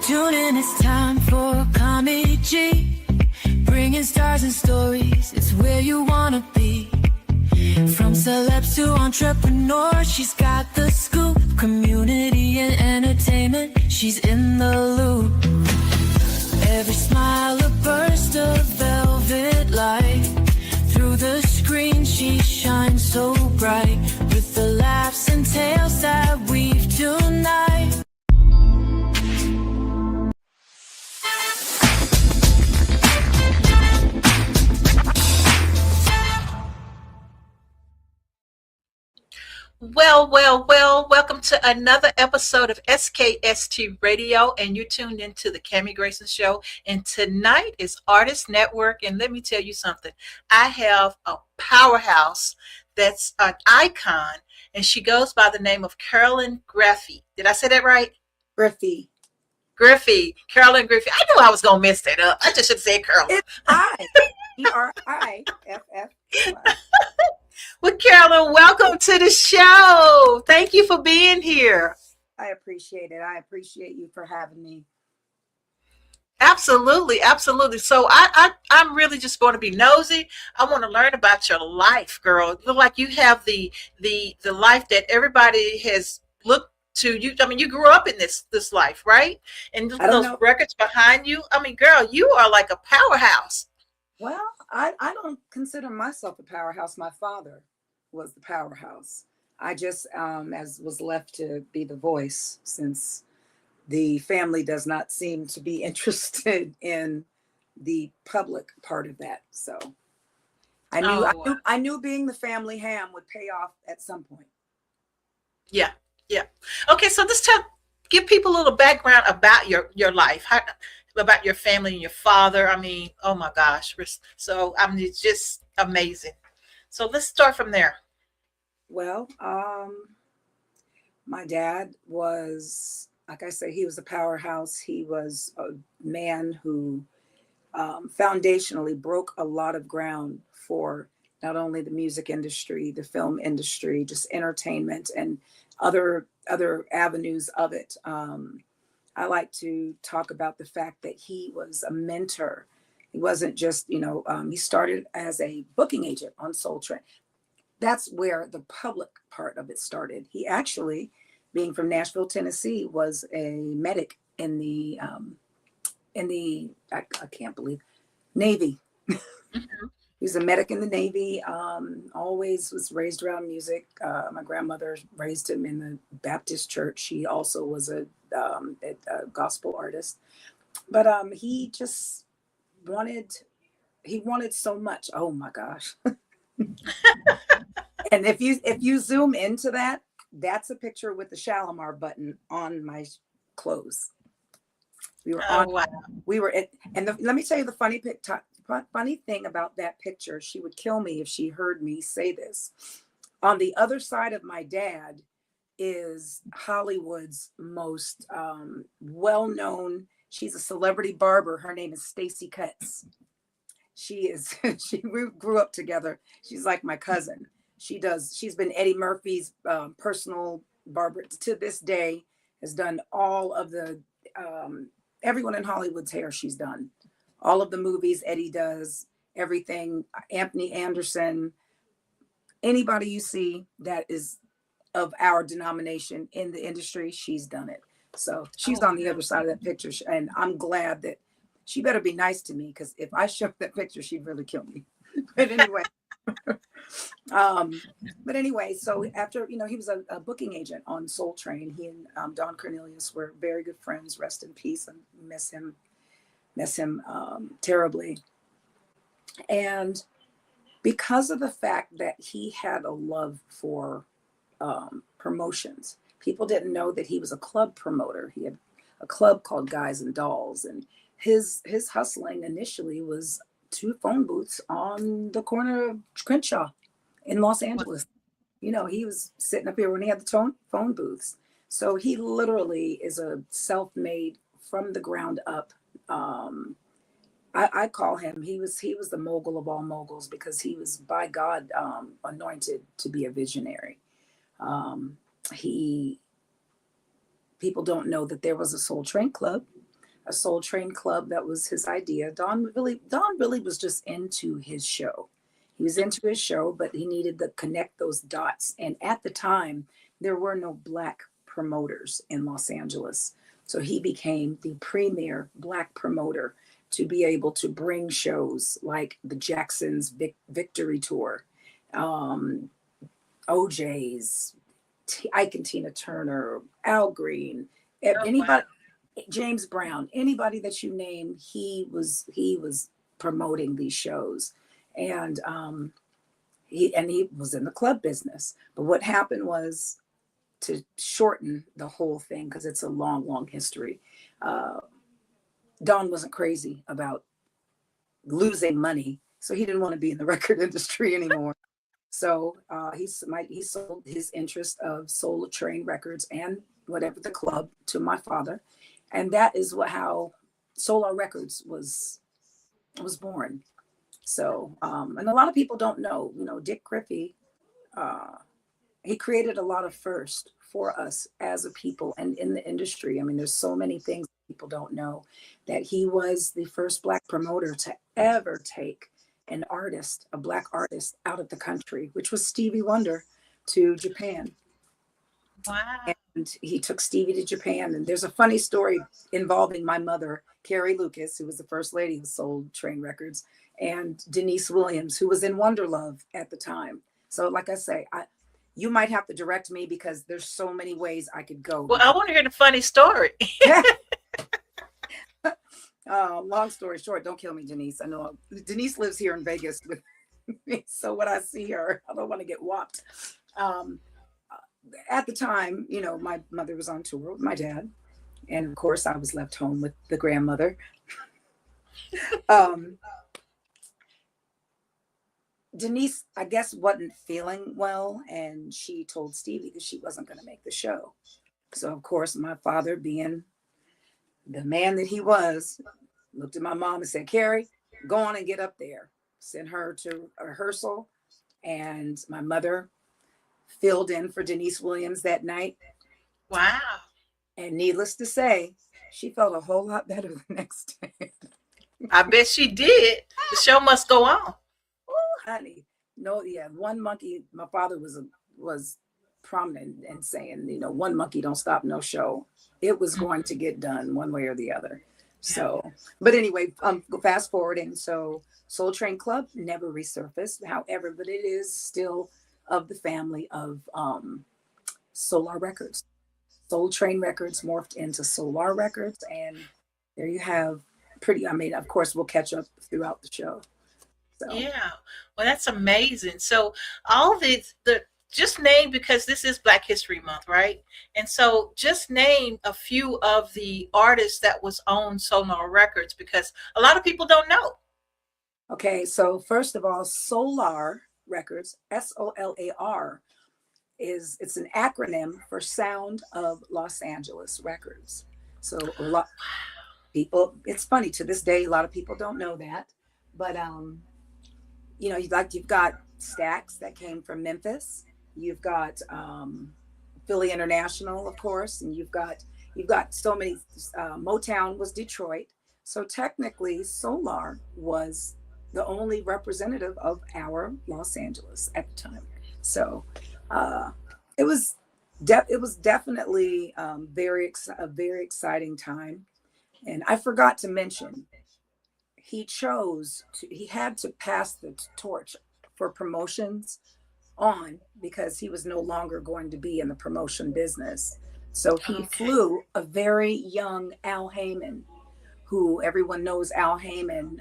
Tune in, it's time for Comedy G. Bringing stars and stories, it's where you wanna be. From celebs to entrepreneurs, she's got the scoop. Community and entertainment, she's in the loop. Every smile a burst of velvet light. Through the screen she shines so bright. With the laughs and tales that weave tonight. Well, welcome to another episode of SKST Radio, and you tuned into the Cammie Grayson Show, and tonight is Artist Network, and let me tell you something. I have a powerhouse that's an icon, and she goes by the name of Carolyn Griffey. Did I say that right? Griffey. Carolyn Griffey. I knew I was going to mess that up. I just should say Carolyn. It's I. Griffey. Well, Carolyn, welcome to the show. Thank you for being here. I appreciate it. I appreciate you for having me. Absolutely. So I'm really just going to be nosy. I want to learn about your life, girl. You look like you have the life that everybody has looked to. You, I mean, you grew up in this life, right? And those records behind you. I mean, girl, you are like a powerhouse. Well, I don't consider myself a powerhouse. My father was the powerhouse. I just was left to be the voice, since the family does not seem to be interested in the public part of that. So I knew being the family ham would pay off at some point. Yeah. Okay, so let's give people a little background about your life. About your family and your father. I mean, oh my gosh. So I mean, it's just amazing. So let's start from there. Well, my dad was, like I say, he was a powerhouse. He was a man who foundationally broke a lot of ground for not only the music industry, the film industry, just entertainment and other avenues of it. I like to talk about the fact that he was a mentor. He wasn't just, he started as a booking agent on Soul Train. That's where the public part of it started. He actually, being from Nashville, Tennessee, was a medic in the I can't believe, Navy. Mm-hmm. He was a medic in the Navy, always was raised around music. My grandmother raised him in the Baptist church. She also was a gospel artist. But he just wanted so much. Oh my gosh. And if you zoom into that, that's a picture with the Shalamar button on my clothes. Let me tell you the funny thing about that picture. She would kill me if she heard me say this. On the other side of my dad is Hollywood's most well-known. She's a celebrity barber. Her name is Stacy Cutts. She grew up together. She's like my cousin. She's been Eddie Murphy's personal barber to this day. Has done all of the everyone in Hollywood's hair. She's done all of the movies Eddie does, everything. Anthony Anderson, anybody you see that is of our denomination in the industry, she's done it. So she's on the other side of that picture. And I'm glad that she better be nice to me, because if I showed that picture, she'd really kill me. But anyway, so after, he was a booking agent on Soul Train. He and Don Cornelius were very good friends. Rest in peace. And miss him terribly. And because of the fact that he had a love for promotions, people didn't know that he was a club promoter. He had a club called Guys and Dolls, and his hustling initially was 2 phone booths on the corner of Crenshaw in Los Angeles. He was sitting up here when he had the phone booths. So he literally is a self-made from the ground up. I call him, he was the mogul of all moguls, because he was by God anointed to be a visionary. People don't know that there was a Soul Train Club a Soul Train club. That was his idea. Don really was just into his show. He was into his show, but he needed to connect those dots. And at the time, there were no Black promoters in Los Angeles. So he became the premier Black promoter to be able to bring shows like the Jacksons Victory Tour, OJ's, Ike and Tina Turner, Al Green, anybody, James Brown, anybody that you name, he was promoting these shows. And he was in the club business. But what happened was, to shorten the whole thing, because it's a long history, Don wasn't crazy about losing money, so he didn't want to be in the record industry anymore. So he sold his interest of Soul Train Records and whatever the club to my father, and that is how Solar Records was born. So and a lot of people don't know, Dick Griffey, he created a lot of first for us as a people and in the industry. I mean, there's so many things people don't know, that he was the first Black promoter to ever take an artist, a Black artist, out of the country, which was Stevie Wonder, to Japan. Wow. And he took Stevie to Japan. And there's a funny story involving my mother, Carrie Lucas, who was the first lady of Soul Train Records, and Denise Williams, who was in Wonderlove at the time. So like I say, you might have to direct me, because there's so many ways I could go. Well, I want to hear the funny story. Long story short, don't kill me, Denise. I know Denise lives here in Vegas with me, so when I see her, I don't want to get whopped. At the time, my mother was on tour with my dad, and of course I was left home with the grandmother. Denise, I guess, wasn't feeling well, and she told Stevie that she wasn't going to make the show. So, of course, my father, being the man that he was, looked at my mom and said, "Carrie, go on and get up there." Sent her to a rehearsal, and my mother filled in for Denise Williams that night. Wow. And needless to say, she felt a whole lot better the next day. I bet she did. The show must go on. Honey, no, yeah, one monkey. My father was prominent in saying, one monkey don't stop no show. It was going to get done one way or the other. So, but anyway, fast forwarding. So Soul Train Club never resurfaced, however, but it is still of the family of Solar Records. Soul Train Records morphed into Solar Records, and there you have of course, we'll catch up throughout the show. So. Yeah, well, that's amazing. So all the just name, because this is Black History Month, right? And so just name a few of the artists that was on Solar Records, because a lot of people don't know. Okay, so first of all, Solar Records, SOLAR, it's an acronym for Sound of Los Angeles Records. So a lot of people, it's funny, to this day, a lot of people don't know that, but you've got Stax that came from Memphis. You've got Philly International, of course, and you've got so many. Motown was Detroit, so technically Solar was the only representative of our Los Angeles at the time. So it was definitely a very exciting time. And I forgot to mention, he had to pass the torch for promotions on, because he was no longer going to be in the promotion business. So he flew a very young Al Heyman, who everyone knows. Al Heyman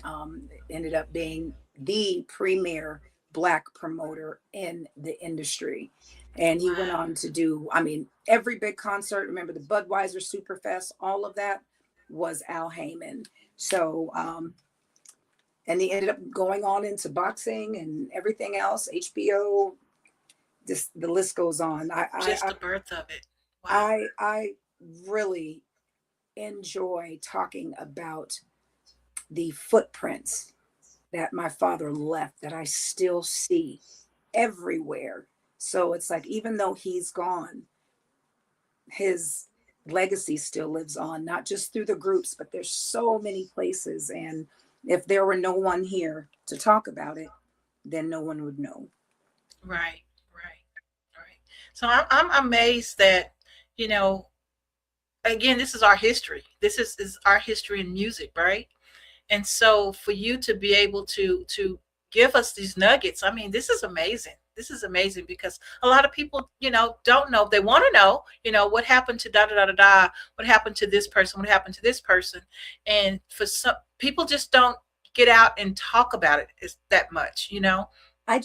ended up being the premier Black promoter in the industry. And he went on to do, every big concert. Remember the Budweiser Superfest, all of that was Al Heyman. So, and he ended up going on into boxing and everything else, HBO, the list goes on. The birth of it. Wow. I really enjoy talking about the footprints that my father left, that I still see everywhere. So it's like, even though he's gone, his legacy still lives on, not just through the groups, but there's so many places. And if there were no one here to talk about it, then no one would know. Right, right. So I'm amazed that, you know, again, this is our history. This is our history in music, right? And so for you to be able to give us these nuggets, I mean, this is amazing. This is amazing because a lot of people, you know, don't know. They want to know, you know, what happened to da da da da da, what happened to this person, what happened to this person. And for some people just don't get out and talk about it that much, you know. I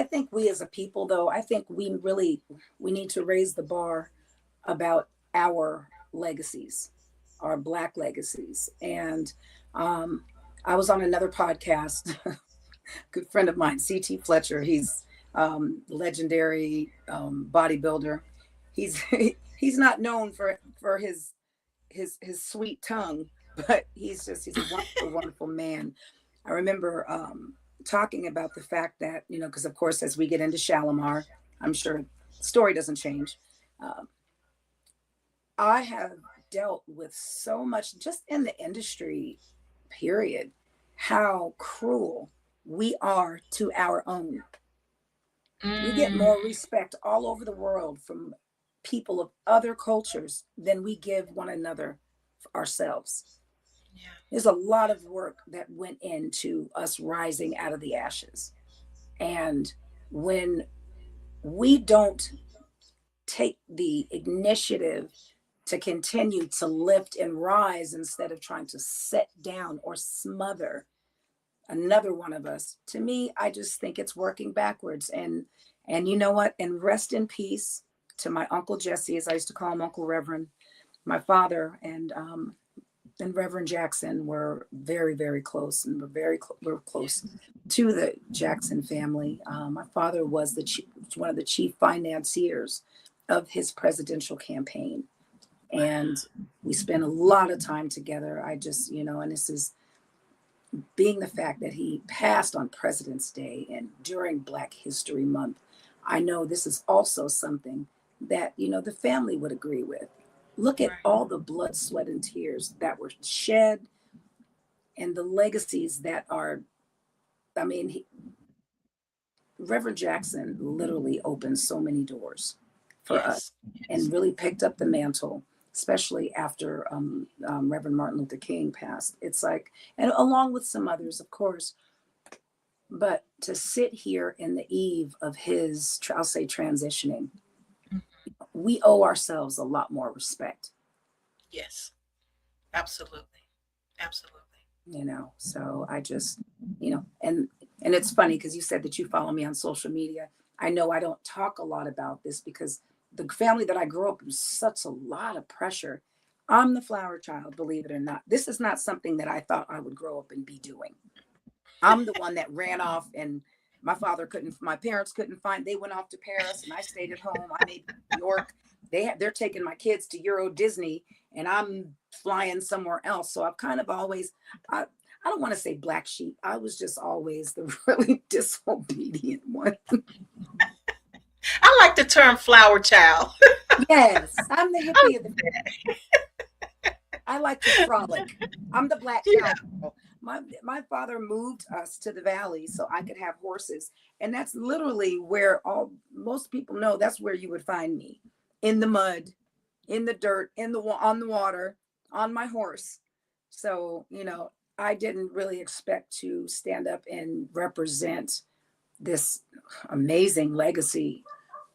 think we as a people, though, I think we need to raise the bar about our legacies, our Black legacies. And I was on another podcast, good friend of mine, C.T. Fletcher. He's legendary bodybuilder. He's not known for his sweet tongue, but he's a wonderful, wonderful man. I remember talking about the fact that, you know, because of course, as we get into Shalamar, I'm sure the story doesn't change. I have dealt with so much just in the industry, period, how cruel we are to our own. We get more respect all over the world from people of other cultures than we give one another ourselves. Yeah. There's a lot of work that went into us rising out of the ashes. And when we don't take the initiative to continue to lift and rise instead of trying to set down or smother another one of us, to me, I just think it's working backwards. And you know what? And rest in peace to my Uncle Jesse, as I used to call him, Uncle Reverend. My father and Reverend Jackson were very, very close, and we're close to the Jackson family. My father was one of the chief financiers of his presidential campaign. And we spent a lot of time together. I just, you know, and this is being the fact that he passed on President's Day and during Black History Month. I know this is also something that, you know, the family would agree with. Look at all the blood, sweat, and tears that were shed and the legacies that are, I mean, Reverend Jackson literally opened so many doors for us and really picked up the mantle, especially after Reverend Martin Luther King passed. It's like, and along with some others, of course, but to sit here in the eve of his, I'll say, transitioning, we owe ourselves a lot more respect. Yes, absolutely. Absolutely. You know, so I just, you know, and it's funny because you said that you follow me on social media. I know I don't talk a lot about this because the family that I grew up in was such a lot of pressure. I'm the flower child, believe it or not. This is not something that I thought I would grow up and be doing. I'm the one that ran off, and my parents couldn't find, they went off to Paris and I stayed at home. I made New York. They're taking my kids to Euro Disney and I'm flying somewhere else. So I've kind of always, I don't want to say black sheep. I was just always the really disobedient one. I like the term flower child. Yes, I'm the hippie of the family. I like to frolic. I'm the black child. My father moved us to the valley so I could have horses. And that's literally where most people know that's where you would find me. In the mud, in the dirt, on the water, on my horse. So, you know, I didn't really expect to stand up and represent this amazing legacy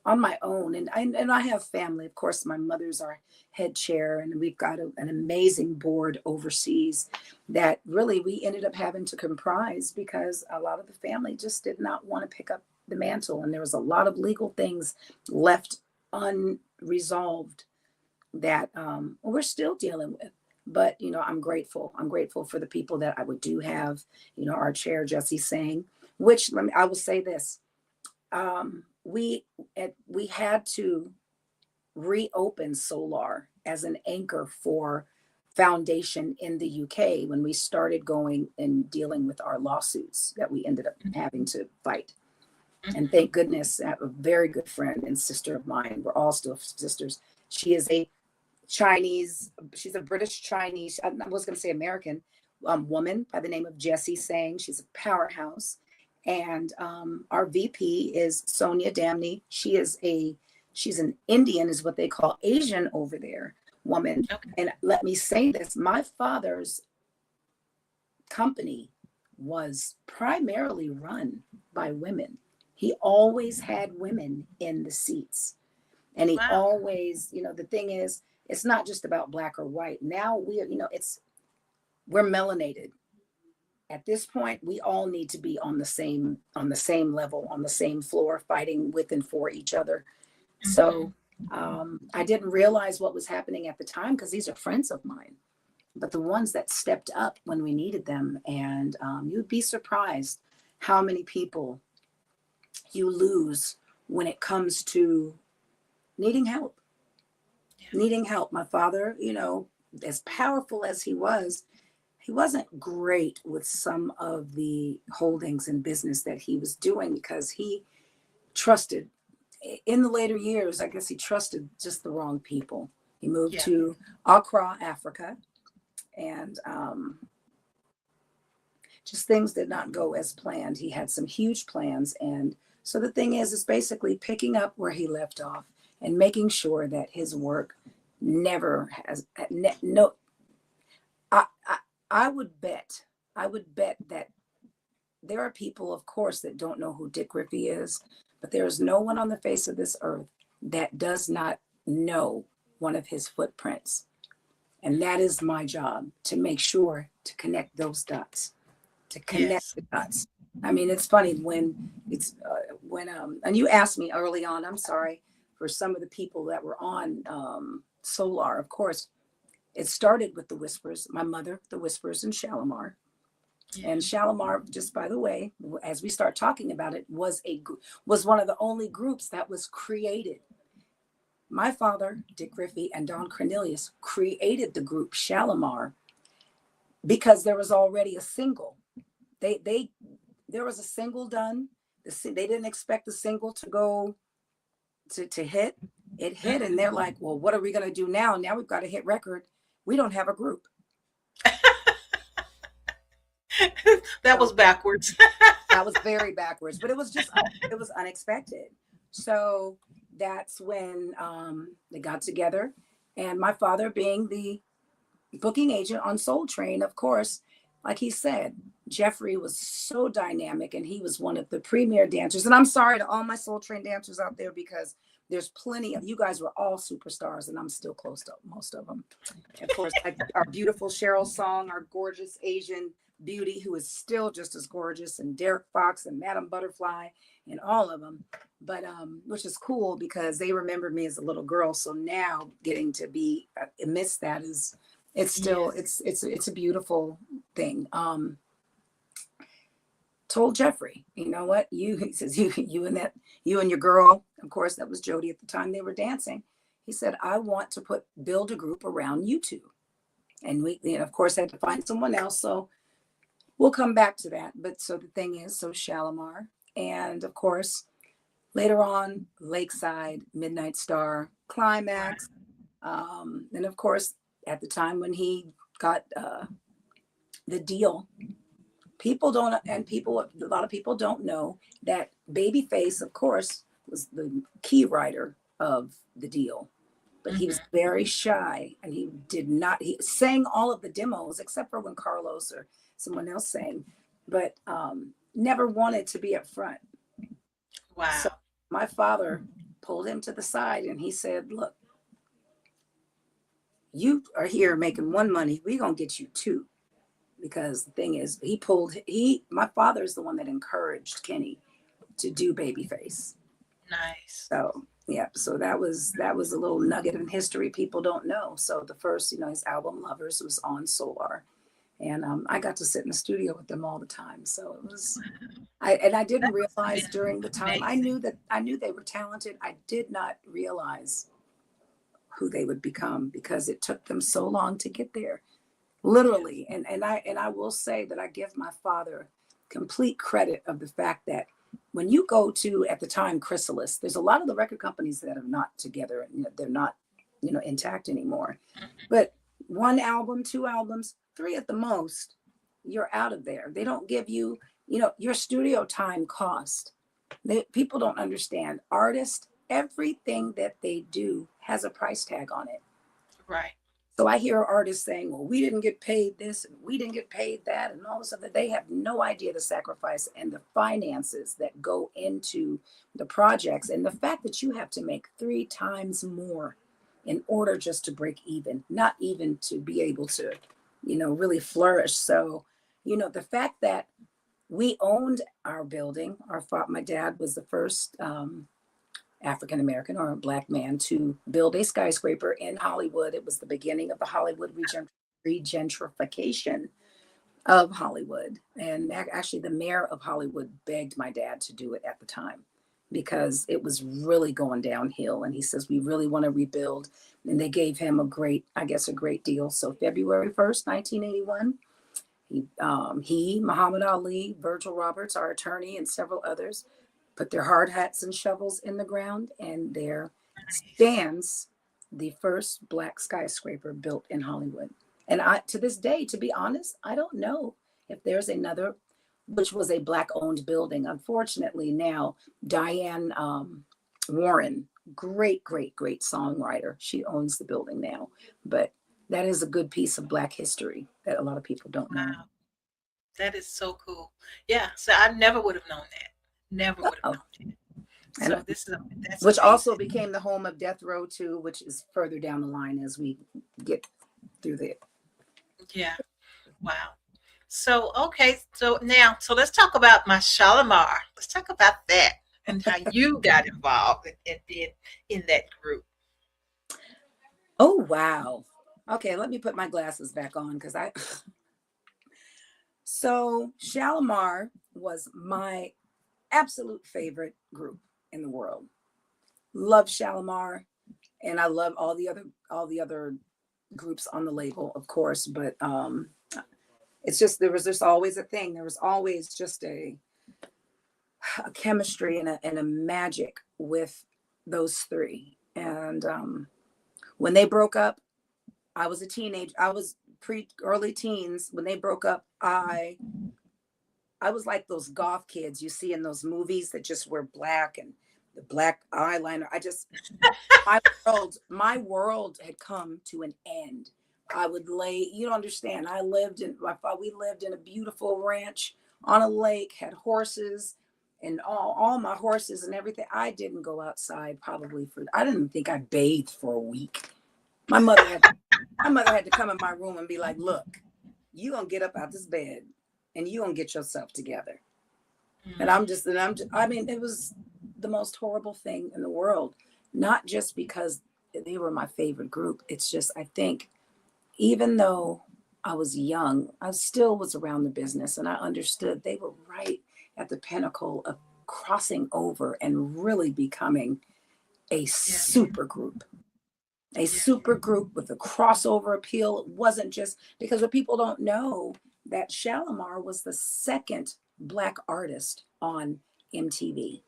on my own. And I have family. Of course, my mother's our head chair, and we've got an amazing board overseas that really we ended up having to comprise because a lot of the family just did not want to pick up the mantle. And there was a lot of legal things left unresolved that we're still dealing with. But, you know, I'm grateful. I'm grateful for the people that I do have, you know, our chair, Jesse Sang, which I will say this. We had to reopen Solar as an anchor for foundation in the UK when we started going and dealing with our lawsuits that we ended up having to fight. And thank goodness, I have a very good friend and sister of mine. We're all still sisters. She is a Chinese, she's a British Chinese, I was going to say American woman by the name of Jessie Sang. She's a powerhouse. And our VP is Sonia Damney. She's an Indian, is what they call Asian over there, woman. Okay. And let me say this, my father's company was primarily run by women. He always had women in the seats. And he always, the thing is, it's not just about black or white. Now we're melanated. At this point, we all need to be on the same level, on the same floor, fighting with and for each other. Mm-hmm. So I didn't realize what was happening at the time because these are friends of mine, but the ones that stepped up when we needed them. And you'd be surprised how many people you lose when it comes to needing help. My father, as powerful as he wasn't great with some of the holdings and business that he was doing because he trusted, in the later years, I guess he trusted just the wrong people. He moved to Accra, Africa, and just things did not go as planned. He had some huge plans. And so the thing is basically picking up where he left off and making sure that his work never has I would bet that there are people, of course, that don't know who Dick Griffey is, but there is no one on the face of this earth that does not know one of his footprints. And that is my job, to make sure to connect those dots, the dots. I mean, it's funny when and you asked me early on, I'm sorry, for some of the people that were on Solar, of course, it started with the Whispers, my mother, the Whispers, and Shalamar. Yeah. And Shalamar, just by the way, as we start talking about it, was one of the only groups that was created. My father, Dick Griffey, and Don Cornelius created the group Shalamar because there was already a single. There was a single done. They didn't expect the single to go to hit. It hit, and they're like, well, what are we going to do now? Now we've got a hit record. We don't have a group. That was backwards. That was very backwards, but it was unexpected. So that's when they got together, and my father, being the booking agent on Soul Train, of course, like he said, Jeffrey was so dynamic, and he was one of the premier dancers. And I'm sorry to all my Soul Train dancers out there, because there's plenty of you guys were all superstars, and I'm still close to most of them. Of course, like our beautiful Cheryl Song, our gorgeous Asian beauty, who is still just as gorgeous, and Derek Fox and Madame Butterfly and all of them. But which is cool because they remembered me as a little girl. So now getting to be amidst that it's still it's a beautiful thing. Told Jeffrey, you know what, he says, you and your girl, of course, that was Jody at the time they were dancing. He said, I want to build a group around you two. And we, of course, had to find someone else. So we'll come back to that. But so the thing is, so Shalamar, and of course, later on, Lakeside, Midnight Star, Climax. And of course, at the time when he got the deal, a lot of people don't know that Babyface, of course, was the key writer of the deal, but he was very shy, and he sang all of the demos except for when Carlos or someone else sang, but never wanted to be up front. Wow. So my father pulled him to the side, and he said, look, you are here making one money, we're gonna get you two. Because the thing is, my father is the one that encouraged Kenny to do Babyface. Nice. So yeah, so that was a little nugget in history people don't know. So the first, his album Lovers was on Solar, and I got to sit in the studio with them all the time. So it was, I didn't realize during the time, I knew they were talented. I did not realize who they would become because it took them so long to get there. Literally. And I will say that I give my father complete credit of the fact that when you go to, at the time, Chrysalis, there's a lot of the record companies that are not together. They're not intact anymore. But 1 album, 2 albums, 3 at the most, you're out of there. They don't give you, your studio time cost. People don't understand. Artists, everything that they do has a price tag on it. Right. So I hear artists saying, well, we didn't get paid this and we didn't get paid that and all this stuff. That they have no idea the sacrifice and the finances that go into the projects, and the fact that you have to make 3 times more in order just to break even, not even to be able to, really flourish. So, the fact that we owned our building, my dad was the first African-American or a Black man to build a skyscraper in Hollywood. It was the beginning of the Hollywood regentrification of Hollywood. And actually the mayor of Hollywood begged my dad to do it at the time because it was really going downhill. And he says, we really want to rebuild. And they gave him a great deal. So February 1st, 1981, Muhammad Ali, Virgil Roberts, our attorney, and several others put their hard hats and shovels in the ground, and there stands the first Black skyscraper built in Hollywood. And to this day, to be honest, I don't know if there's another, which was a Black-owned building. Unfortunately, now Diane Warren, great songwriter, she owns the building now. But that is a good piece of Black history that a lot of people don't know. Wow. That is so cool. Yeah, so I never would have known that. Never would have known that. So that's which amazing. Also became the home of Death Row too, which is further down the line as we get through there. Yeah. Wow. So okay, so let's talk about my Shalamar. Let's talk about that and how you got involved in being in that group. Oh wow. Okay, let me put my glasses back on because So Shalamar was my absolute favorite group in the world. Love Shalamar, and I love all the other groups on the label, of course. But it's just there was just always a thing. There was always just a chemistry and a magic with those 3. And when they broke up, I was a teenage. I was early teens when they broke up. I was like those goth kids you see in those movies that just wear black and the black eyeliner. My world had come to an end. I would you don't understand. We lived in a beautiful ranch on a lake, had horses and all my horses and everything. I didn't go outside I didn't think I bathed for a week. My mother had to come in my room and be like, look, you gonna get up out this bed and you gonna get yourself together. And I mean, it was the most horrible thing in the world, not just because they were my favorite group. It's just, I think, even though I was young, I still was around the business and I understood they were right at the pinnacle of crossing over and really becoming a super group. A super group with a crossover appeal. It wasn't just because what people don't know that Shalamar was the second Black artist on MTV.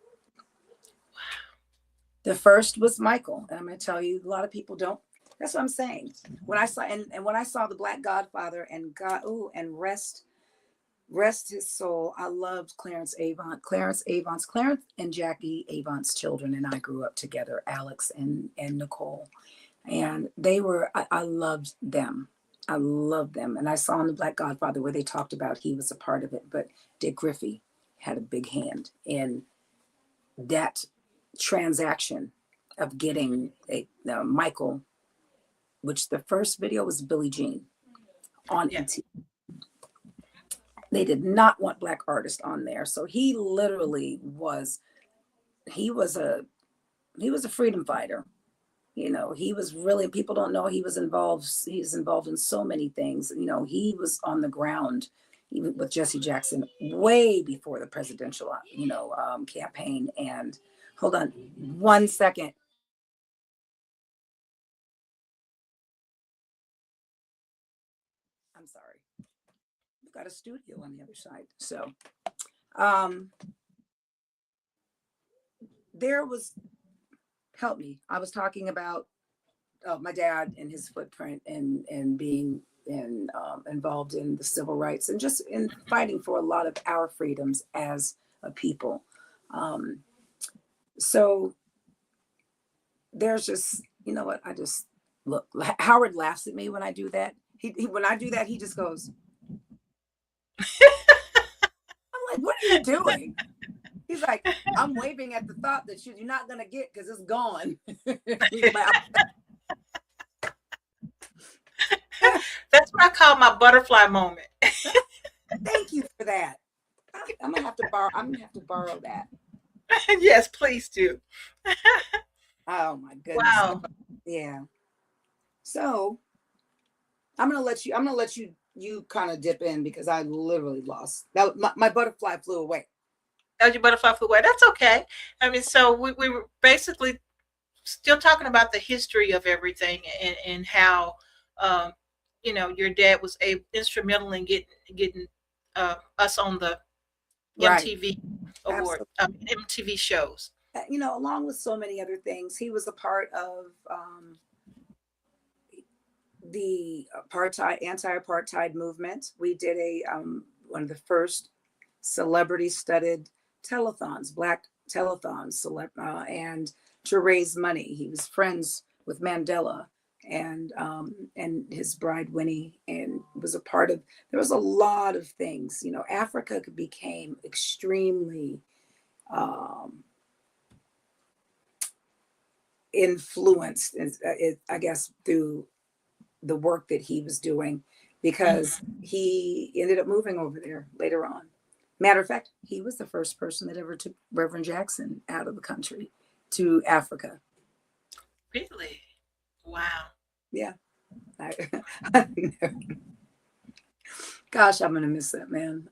Wow. The first was Michael. And I'm going to tell you, a lot of people don't. That's what I'm saying. When I saw when I saw the Black Godfather and rest his soul, I loved Clarence and Jackie Avant's children and I grew up together, Alex and Nicole. And I loved them. I loved them. And I saw in the Black Godfather where they talked about he was a part of it, but Dick Griffey had a big hand in that transaction of getting Michael, which the first video was Billie Jean on MTV. They did not want Black artists on there. So he literally was a freedom fighter. He was really, people don't know he's involved in so many things. He was on the ground even with Jesse Jackson way before the presidential, campaign. And hold on 1 second. I'm sorry. We've got a studio on the other side. So help me. I was talking about my dad and his footprint and being involved in the civil rights and just in fighting for a lot of our freedoms as a people. So there's just, you know what, I just look, Howard laughs at me when I do that. When I do that, he just goes, I'm like, what are you doing? He's like, I'm waving at the thought that you're not going to get because it's gone. That's what I call my butterfly moment. Thank you for that. I'm gonna have to borrow that. Yes, please do. Oh my goodness. Wow. Yeah. So I'm gonna let you kind of dip in because I literally lost that. My butterfly flew away. Oh, your butterfly flew away. That's okay. I mean, so we were basically still talking about the history of everything and how you know, your dad was instrumental in getting us on the MTV award, MTV shows. You know, along with so many other things, he was a part of the anti-apartheid movement. We did one of the first celebrity-studded telethons, Black telethons, and to raise money. He was friends with Mandela and his bride Winnie, and was a part of. There was a lot of things. You know, Africa became extremely influenced, I guess, through the work that he was doing, because he ended up moving over there later on. Matter of fact, he was the first person that ever took Reverend Jackson out of the country to Africa. Really? Wow. Yeah. Gosh, I'm gonna miss that man.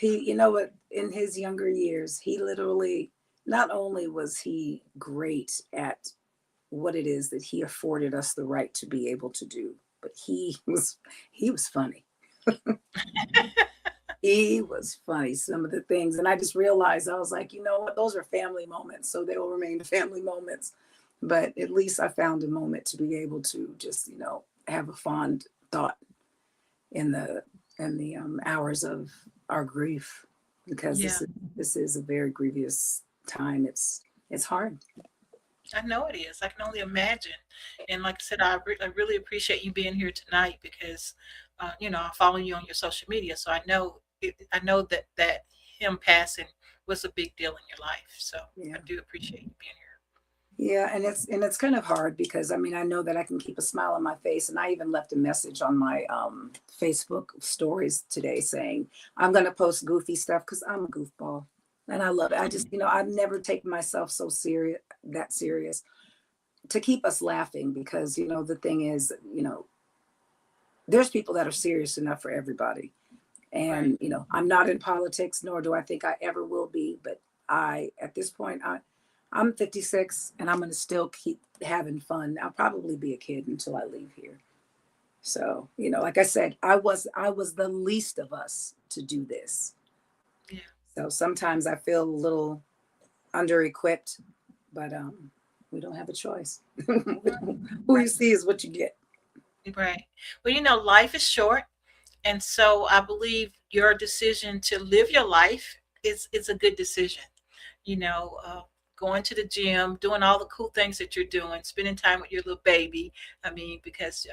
You know what, in his younger years, he literally, not only was he great at what it is that he afforded us the right to be able to do, but he was funny. He was funny, some of the things. And I just realized, I was like, you know what, those are family moments, so they will remain family moments. But at least I found a moment to be able to just, you know, have a fond thought in the hours of our grief, because this is a very grievous time. It's hard. I know it is. I can only imagine. And like I said, I really appreciate you being here tonight, because you know, I follow you on your social media, so I know that him passing was a big deal in your life. So I do appreciate you being here. Yeah, and it's kind of hard, because I mean, I know that I can keep a smile on my face, and I even left a message on my Facebook stories today saying I'm going to post goofy stuff because I'm a goofball and I love it. I just, you know, I've never taken myself so serious to keep us laughing, because, you know, the thing is, you know, there's people that are serious enough for everybody. And, you know, I'm not in politics, nor do I think I ever will be. But at this point, I'm 56 and I'm going to still keep having fun. I'll probably be a kid until I leave here. So, you know, like I said, I was the least of us to do this. Yeah. So sometimes I feel a little under-equipped, but we don't have a choice. Who you see is what you get. Right. Well, you know, life is short. And so I believe your decision to live your life is a good decision. You know, going to the gym, doing all the cool things that you're doing, spending time with your little baby. I mean, because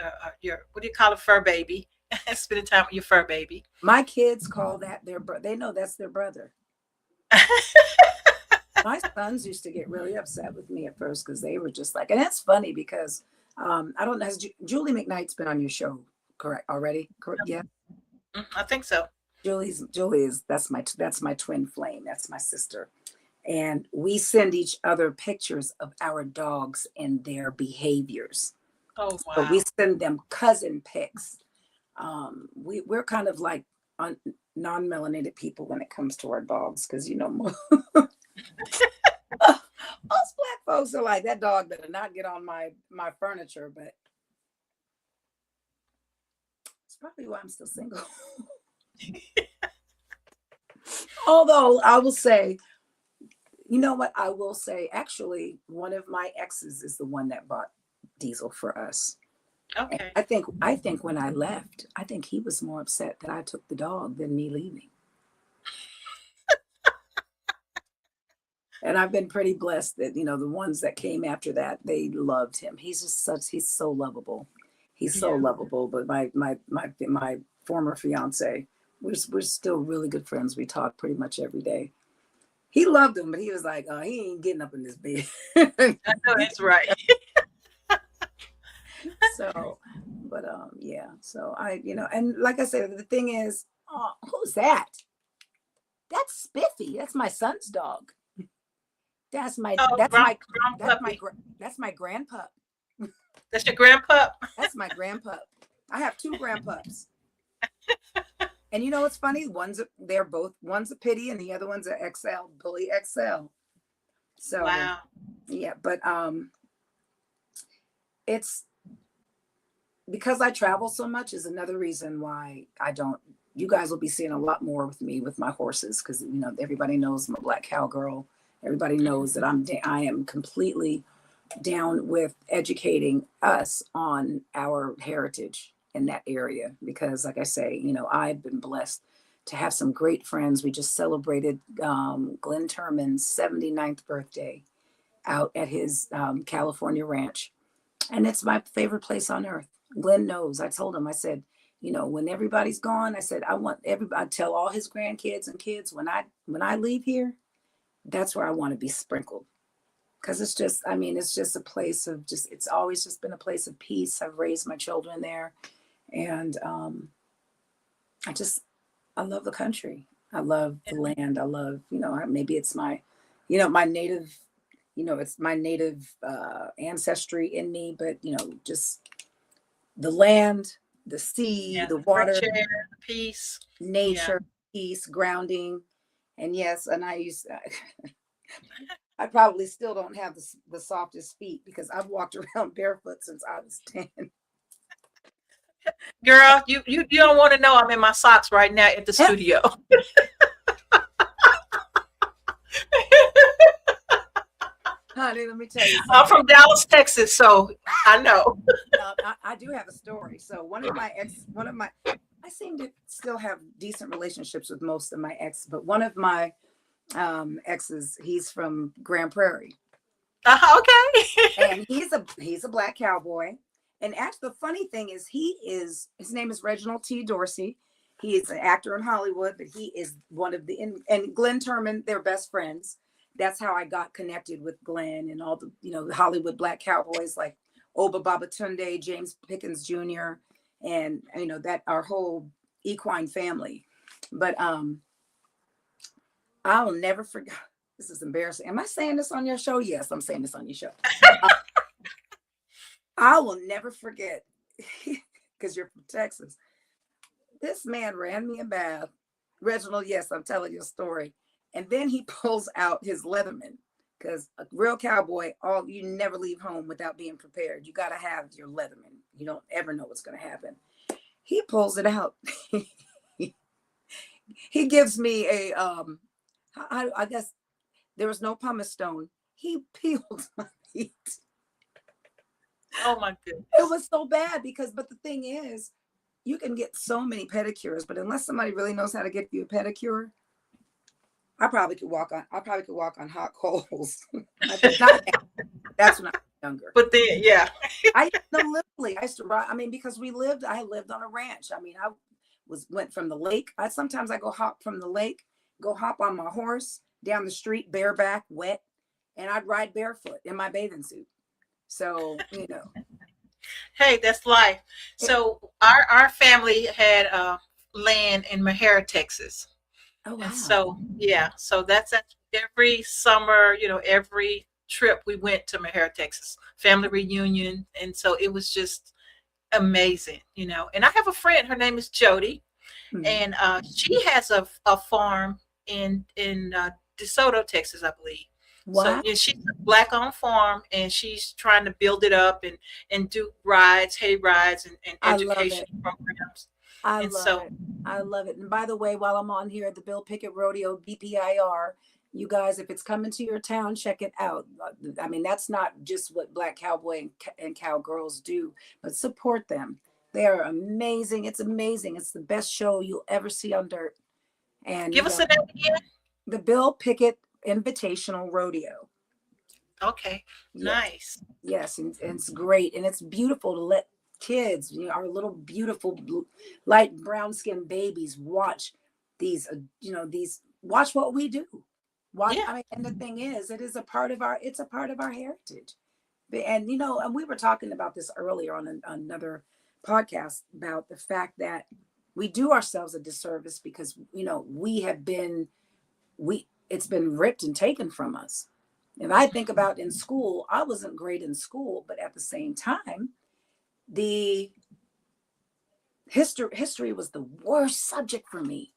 what do you call a fur baby? Spending time with your fur baby. My kids call that their brother. They know that's their brother. My sons used to get really upset with me at first, because they were just like, and that's funny because I don't know, has Julie McKnight's been on your show, correct, already? Correct? Yeah. I think so. Julie is that's my twin flame. That's my sister. And we send each other pictures of our dogs and their behaviors. Oh, wow. So we send them cousin pics. We're kind of like non-melanated people when it comes to our dogs, because, you know, most Black folks are like, that dog better not get on my furniture. But it's probably why I'm still single. Although I will say, You know what I will say? Actually, one of my exes is the one that bought Diesel for us. Okay. I think when I left, I think he was more upset that I took the dog than me leaving. And I've been pretty blessed that, you know, the ones that came after that, they loved him. He's so lovable. He's so lovable. But my former fiance, we're still really good friends. We talk pretty much every day. He loved him, but he was like, he ain't getting up in this bed. I know that's right. So, but yeah. So and like I said, the thing is, who's that? That's Spiffy. That's my son's dog. That's my grandpup. That's your grandpup? That's my grandpup. I have two grandpups. And you know what's funny? One's a pity and the other one's a XL, Bully XL. So wow. Yeah, but it's because I travel so much is another reason why you guys will be seeing a lot more with me with my horses, because you know everybody knows I'm a black cowgirl. Everybody knows that I am completely down with educating us on our heritage in that area, because like I say, you know, I've been blessed to have some great friends. We just celebrated Glenn Turman's 79th birthday out at his California ranch. And it's my favorite place on earth. Glenn knows. I told him, I said, you know, when everybody's gone, I said, I want everybody, I tell all his grandkids and kids, when I leave here, that's where I want to be sprinkled. Because it's just a place of it's always just been a place of peace. I've raised my children there. And I love the country. I love the land. I love, you know, maybe it's my native, you know, it's my native ancestry in me, but, you know, just the land, the sea, the water, air, peace, nature, peace, grounding. And yes, and I probably still don't have the softest feet because I've walked around barefoot since I was 10. Girl, you don't want to know I'm in my socks right now at the studio. Honey, let me tell you something. I'm from Dallas, Texas, so I know. I do have a story. So I seem to still have decent relationships with most of my exes, but one of my exes, he's from Grand Prairie. Okay. And he's a black cowboy. And actually, the funny thing is, his name is Reginald T. Dorsey. He is an actor in Hollywood, but he is one of and Glenn Turman, they're best friends. That's how I got connected with Glenn and all the, you know, the Hollywood black cowboys like Oba Babatunde, James Pickens Jr., and, you know, that our whole equine family. But I will never forget. This is embarrassing. Am I saying this on your show? Yes, I'm saying this on your show. I will never forget, because you're from Texas. This man ran me a bath. Reginald, yes, I'm telling you a story. And then he pulls out his Leatherman, because a real cowboy, you never leave home without being prepared. You got to have your Leatherman. You don't ever know what's going to happen. He pulls it out. He gives me I guess there was no pumice stone. He peeled my feet. Oh my goodness. It was so bad but the thing is, you can get so many pedicures, but unless somebody really knows how to get you a pedicure, I probably could walk on hot coals. That's when I was younger. But then, yeah. I used to ride. I mean, because I lived on a ranch. I mean, went from the lake. Sometimes I go hop from the lake, go hop on my horse down the street, bareback, wet, and I'd ride barefoot in my bathing suit. So, you know. Hey, that's life. So our family had land in Mahara, Texas. Oh, wow. And so that's every summer, you know, every trip we went to Mahara, Texas, family reunion. And so it was just amazing, you know. And I have a friend, her name is Jody, and she has a farm in DeSoto, Texas, I believe. Wow. So yeah, she's a black-owned farm, and she's trying to build it up and do hay rides, and education programs. I love it. And by the way, while I'm on here at the Bill Pickett Rodeo, BPIR, You guys, if it's coming to your town, check it out. I mean, that's not just what Black Cowboy and Cowgirls do, but support them. They are amazing. It's amazing. It's the best show you'll ever see on dirt. And give us a name again. The Bill Pickett Invitational Rodeo. Okay, Yes. nice. Yes, and it's great, and it's beautiful to let kids, our little beautiful light brown skinned babies watch these, watch what we do. Watch, Yeah. I mean, and the thing is, it's a part of our heritage. And and we were talking about this earlier on another podcast about the fact that we do ourselves a disservice because it's been ripped and taken from us. And I think about in school, I wasn't great in school, but at the same time, the history was the worst subject for me.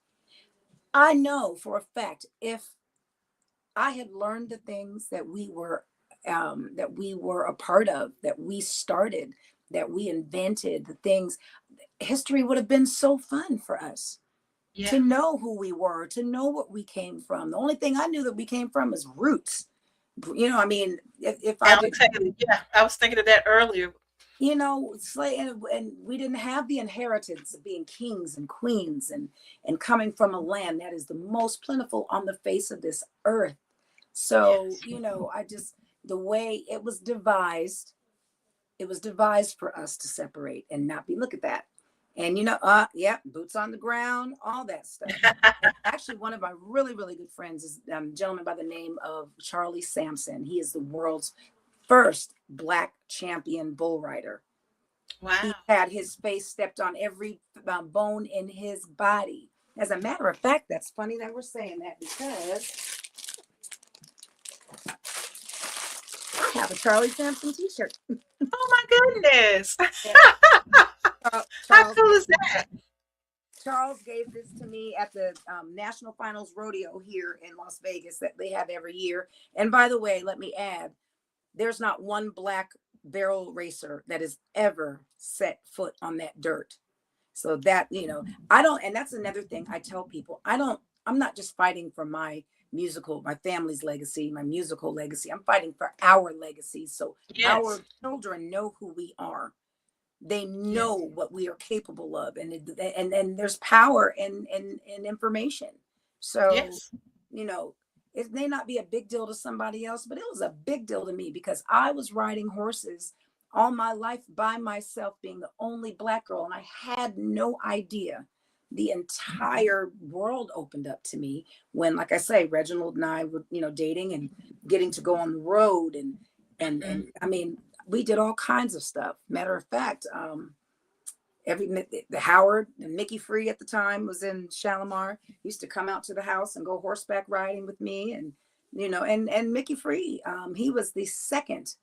I know for a fact, if I had learned the things that we were a part of, that we started, that we invented, the things, history would have been so fun for us. Yeah. To know who we were, to know what we came from. The only thing I knew that we came from is roots. I mean, if I did, yeah, I was thinking of that earlier. And we didn't have the inheritance of being kings and queens and coming from a land that is the most plentiful on the face of this earth. So, Yes. The way it was devised for us to separate and not be, look at that. And, boots on the ground, all that stuff. Actually, one of my really, really good friends is a gentleman by the name of Charlie Sampson. He is the world's first Black champion bull rider. Wow. He had his face stepped on every bone in his body. As a matter of fact, that's funny that we're saying that because I have a Charlie Sampson t-shirt. Oh my goodness. Charles, How cool is that? Charles gave this to me at the National Finals Rodeo here in Las Vegas that they have every year. And by the way, let me add, there's not one Black barrel racer that has ever set foot on that dirt. So that, and that's another thing I tell people, I'm not just fighting for my family's legacy, my musical legacy. I'm fighting for our legacy. So Yes. our children know who we are. They know what we are capable of, and there's power in information. So, Yes. it may not be a big deal to somebody else, but it was a big deal to me because I was riding horses all my life by myself, being the only Black girl, and I had no idea the entire world opened up to me when, like I say, Reginald and I were, dating and getting to go on the road, and I mean, we did all kinds of stuff. Matter of fact, Howard and Mickey Free at the time was in Shalamar, used to come out to the house and go horseback riding with me, and and Mickey Free, he was the second.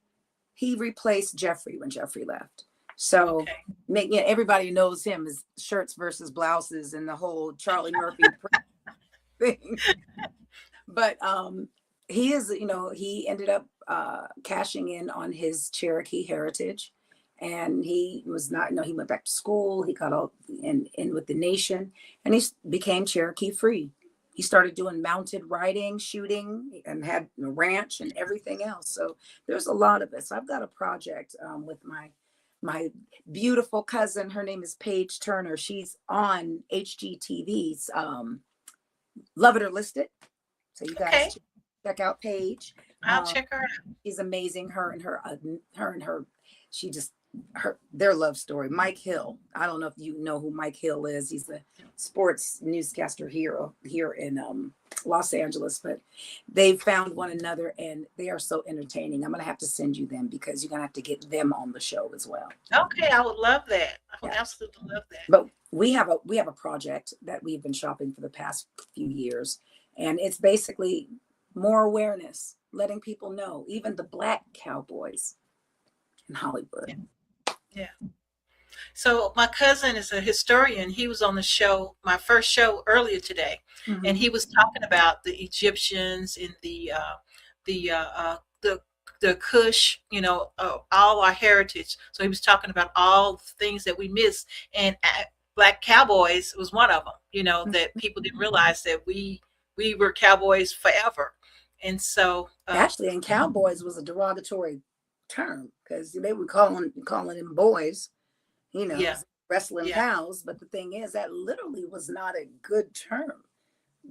He replaced Jeffrey when Jeffrey left. So everybody knows him as shirts versus blouses and the whole Charlie Murphy thing. But he is, he ended up cashing in on his Cherokee heritage, and he was not, he went back to school. He got all in with the nation, and he became Cherokee free. He started doing mounted riding, shooting, and had a ranch and everything else. So there's a lot of it. So I've got a project with my beautiful cousin. Her name is Paige Turner. She's on HGTV's Love It or List It. So you guys check out Paige. I'll check her out. She's amazing. Their love story. Mike Hill. I don't know if you know who Mike Hill is. He's a sports newscaster here in Los Angeles, but they found one another and they are so entertaining. I'm going to have to send you them because you're going to have to get them on the show as well. Okay. I would love that. I would absolutely love that. But we have a project that we've been shopping for the past few years, and it's basically more awareness, letting people know, even the Black cowboys in Hollywood. Yeah. So my cousin is a historian. He was on the show, my first show earlier today, and he was talking about the Egyptians and the Kush, all our heritage. So he was talking about all the things that we missed, and Black cowboys was one of them. That people didn't realize that we were cowboys forever. And so actually, and cowboys was a derogatory term because they were calling them boys, yeah, wrestling yeah. cows. But the thing is, that literally was not a good term.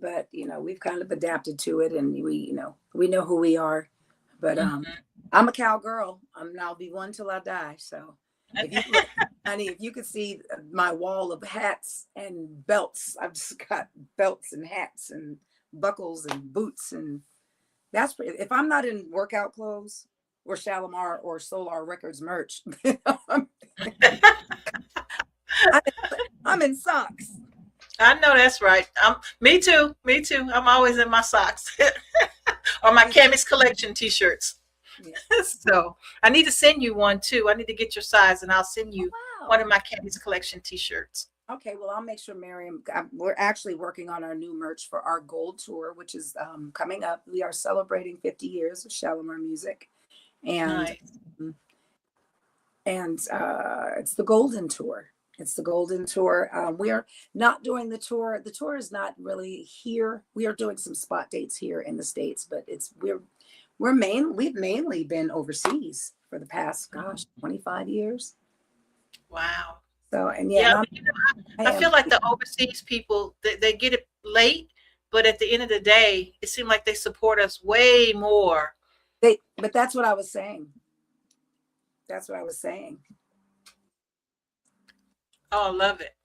But we've kind of adapted to it, and we know who we are. But I'm a cowgirl. I'll be one till I die. So if you look, honey, if you could see my wall of hats and belts, I've just got belts and hats and buckles and boots, and that's if I'm not in workout clothes or Shalamar or Solar Records merch, I'm in socks. I know that's right. Me too. I'm always in my socks or my Cammy's Collection t-shirts. Yeah. So I need to send you one too. I need to get your size, and I'll send you one of my Cammy's Collection t-shirts. Okay, well, I'll make sure Miriam. We're actually working on our new merch for our Gold Tour, which is coming up. We are celebrating 50 years of Shalamar music, and it's the Golden Tour. It's the Golden Tour. We are not doing the tour. The tour is not really here. We are doing some spot dates here in the States, but we've mainly been overseas for the past 25 years. Wow. So and I feel like the overseas people they get it late, but at the end of the day, it seemed like they support us way more. But that's what I was saying. Oh, I love it.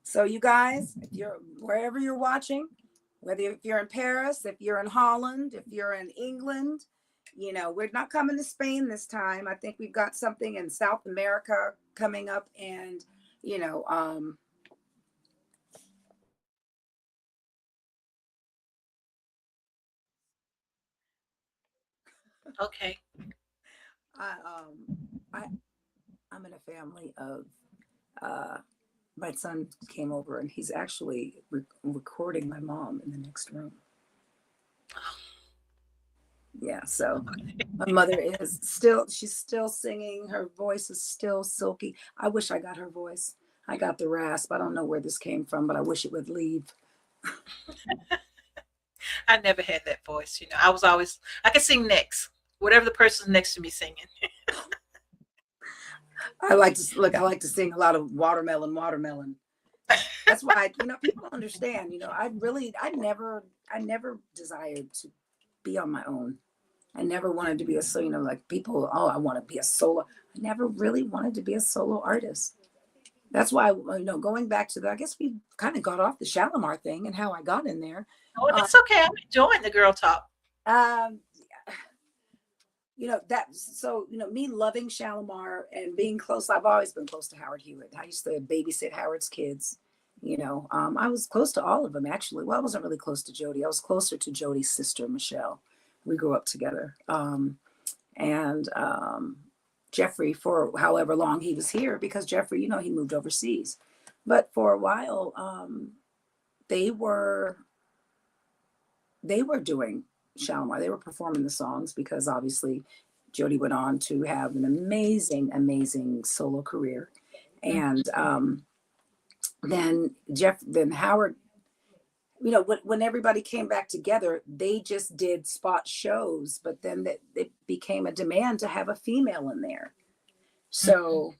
So you guys, if you're wherever you're watching, if you're in Paris, if you're in Holland, if you're in England, we're not coming to Spain this time. I think we've got something in South America coming up, and okay. I'm in a family of my son came over, and he's actually recording my mom in the next room. Yeah, so my mother she's still singing. Her voice is still silky. I wish I got her voice. I got the rasp. I don't know where this came from, but I wish it would leave. I never had that voice. I could sing next, whatever the person's next to me singing. I like to sing a lot of watermelon. That's why people don't understand. I never desired to be on my own. I never wanted to be like people. Oh, I want to be a solo. I never really wanted to be a solo artist. That's why going back to I guess we kind of got off the Shalamar thing and how I got in there. Oh, it's okay. I'm enjoying the girl talk. Me loving Shalamar and being close. I've always been close to Howard Hewitt. I used to babysit Howard's kids. I was close to all of them, actually. Well, I wasn't really close to Jody. I was closer to Jody's sister, Michelle. We grew up together. And Jeffrey, for however long he was here, because Jeffrey, he moved overseas. But for a while, they were doing Shalamar. They were performing the songs because obviously Jody went on to have an amazing solo career. And then Howard, when everybody came back together, they just did spot shows, but then it became a demand to have a female in there. So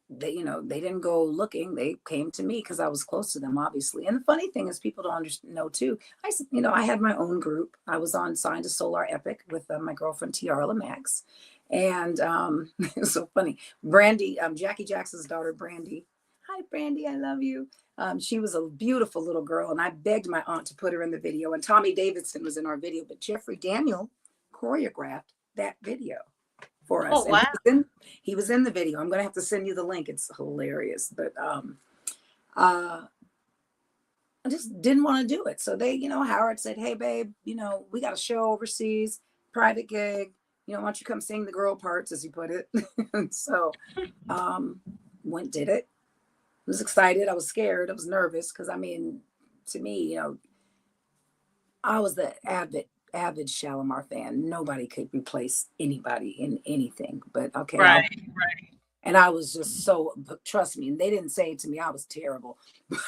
they didn't go looking. They came to me because I was close to them, obviously. And the funny thing is, people don't know too. I had my own group. I was signed to Solar Epic with my girlfriend Tiara Max, and it was so funny. Brandy, Jackie Jackson's daughter, Brandy. Hi, Brandy, I love you. She was a beautiful little girl, and I begged my aunt to put her in the video. And Tommy Davidson was in our video, but Jeffrey Daniel choreographed that video for us. Oh, wow. And he was in the video. I'm gonna have to send you the link. It's hilarious, but I just didn't want to do it. So they, Howard said, "Hey, babe, we got a show overseas, private gig. Why don't you come sing the girl parts," as he put it. And so did it. I was excited. I was scared. I was nervous because, to me, I was the avid Shalamar fan. Nobody could replace anybody in anything. But okay, right. And I was just trust me. And they didn't say it to me. I was terrible.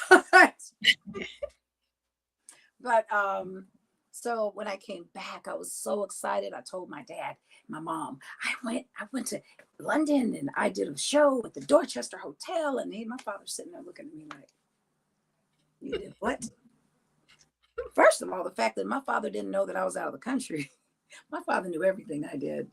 But So when I came back, I was so excited. I told my dad, my mom, I went to London and I did a show at the Dorchester Hotel. And my father's sitting there looking at me like, you did what? First of all, the fact that my father didn't know that I was out of the country. My father knew everything I did.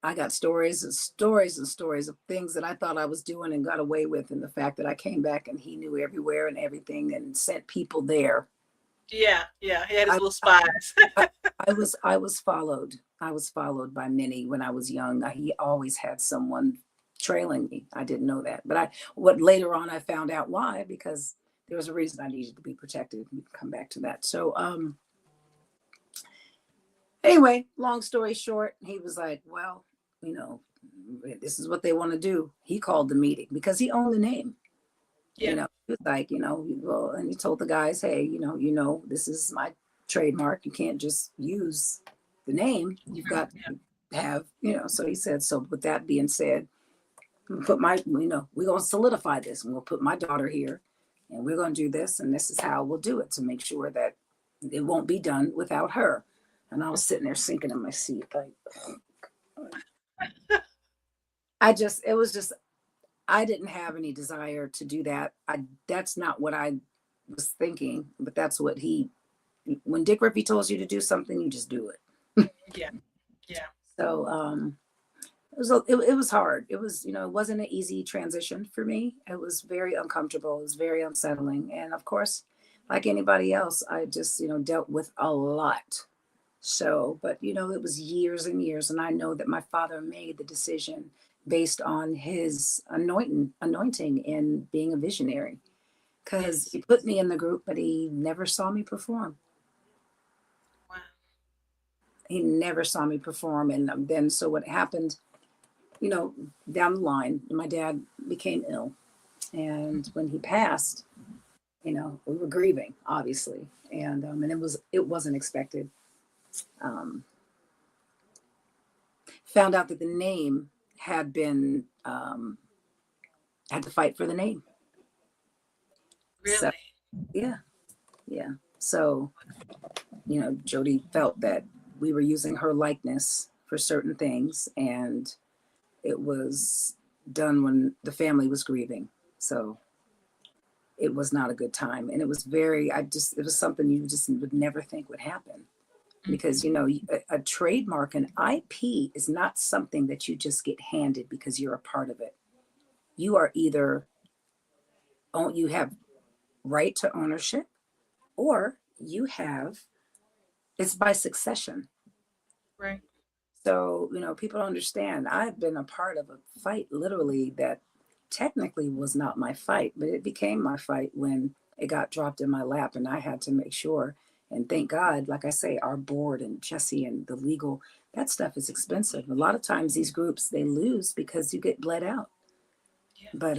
I got stories and stories and stories of things that I thought I was doing and got away with. And the fact that I came back and he knew everywhere and everything and sent people there. Yeah. He had his little spies. I was followed. I was followed by many when I was young. He always had someone trailing me. I didn't know that. But later on I found out why, because there was a reason I needed to be protected. We can come back to that. So anyway, long story short, he was like, well, this is what they want to do. He called the meeting because he owned the name. Yeah. He was like, well, and he told the guys, hey, this is my trademark. You can't just use the name. You've got to have, so he said, so with that being said, we're going to solidify this and we'll put my daughter here and we're going to do this. And this is how we'll do it to make sure that it won't be done without her. And I was sitting there sinking in my seat. Like, I didn't have any desire to do that. That's not what I was thinking, but that's what when Dick Griffey tells you to do something, you just do it. Yeah. So, it was hard. It was, it wasn't an easy transition for me. It was very uncomfortable. It was very unsettling. And of course, like anybody else, I just, dealt with a lot. So, but, it was years and years. And I know that my father made the decision based on his anointing in being a visionary, because he put me in the group, but he never saw me perform. Wow. He never saw me perform. And then, so what happened, down the line, my dad became ill. And when he passed, we were grieving, obviously. And it wasn't expected. Found out that the name had been, had to fight for the name. Really? So, yeah. So, Jody felt that we were using her likeness for certain things, and it was done when the family was grieving. So it was not a good time. And it was it was something you just would never think would happen. Because, a trademark, an IP is not something that you just get handed because you're a part of it. You are either, you have right to ownership, or it's by succession. Right. So, people don't understand. I've been a part of a fight, literally, that technically was not my fight, but it became my fight when it got dropped in my lap, and I had to make sure. And thank God, like I say, our board and Jesse and the legal, that stuff is expensive. A lot of times these groups, they lose because you get bled out. Yeah. But,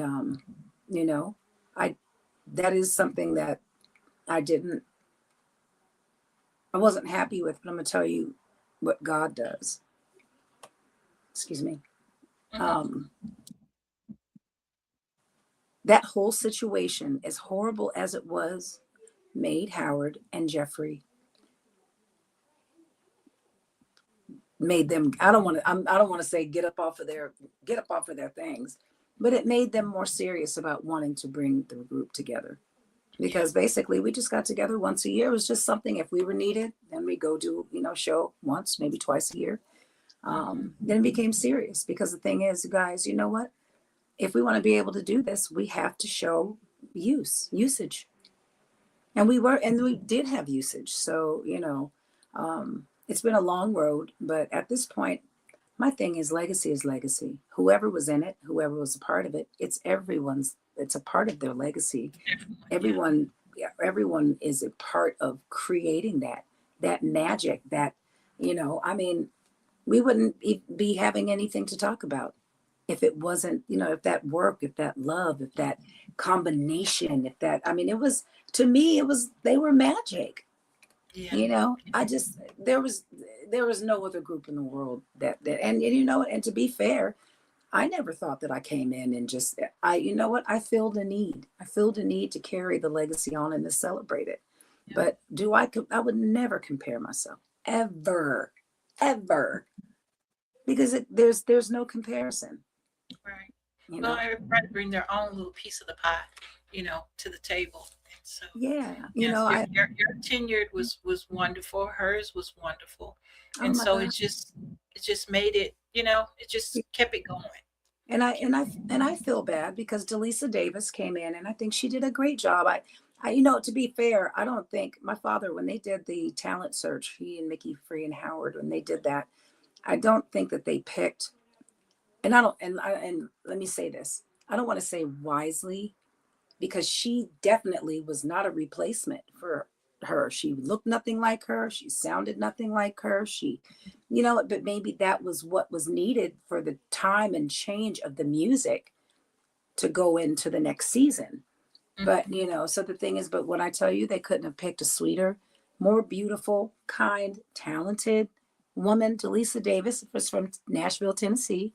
that is something that I wasn't happy with, but I'm going to tell you what God does. Excuse me. Mm-hmm. That whole situation, as horrible as it was, made Howard and Jeffrey, made them, I don't want to say get up off of their things, but it made them more serious about wanting to bring the group together. Because basically we just got together once a year. It was just something, if we were needed, then we go do, show once, maybe twice a year. Then it became serious, because the thing is, guys, you know what? If we want to be able to do this, we have to show usage. And we did have usage. So, it's been a long road, but at this point, my thing is legacy is legacy. Whoever was in it, whoever was a part of it, it's a part of their legacy. Everyone is a part of creating that magic, that, we wouldn't be having anything to talk about if it wasn't, if that work, if that love, if that combination, to me, they were magic. Yeah. There was no other group in the world that and to be fair, I never thought that I came in and I feel the need to carry the legacy on and to celebrate it. But I would never compare myself, ever, because there's no comparison. Right. You Well, know. everybody bring their own little piece of the pie, to the table. And so, Yeah. yes, your tenure was wonderful. Hers was wonderful, Oh and my so God. it just made it. It just kept it going. And I feel bad because Delisa Davis came in and I think she did a great job. To be fair, I don't think my father, when they did the talent search, he and Mickey Free and Howard, when they did that, I don't think that they picked, and let me say this, I don't want to say wisely, because she definitely was not a replacement for her. She looked nothing like her. She sounded nothing like her. But maybe that was what was needed for the time and change of the music to go into the next season. But, so the thing is, but when I tell you, they couldn't have picked a sweeter, more beautiful, kind, talented woman. Delisa Davis was from Nashville, Tennessee,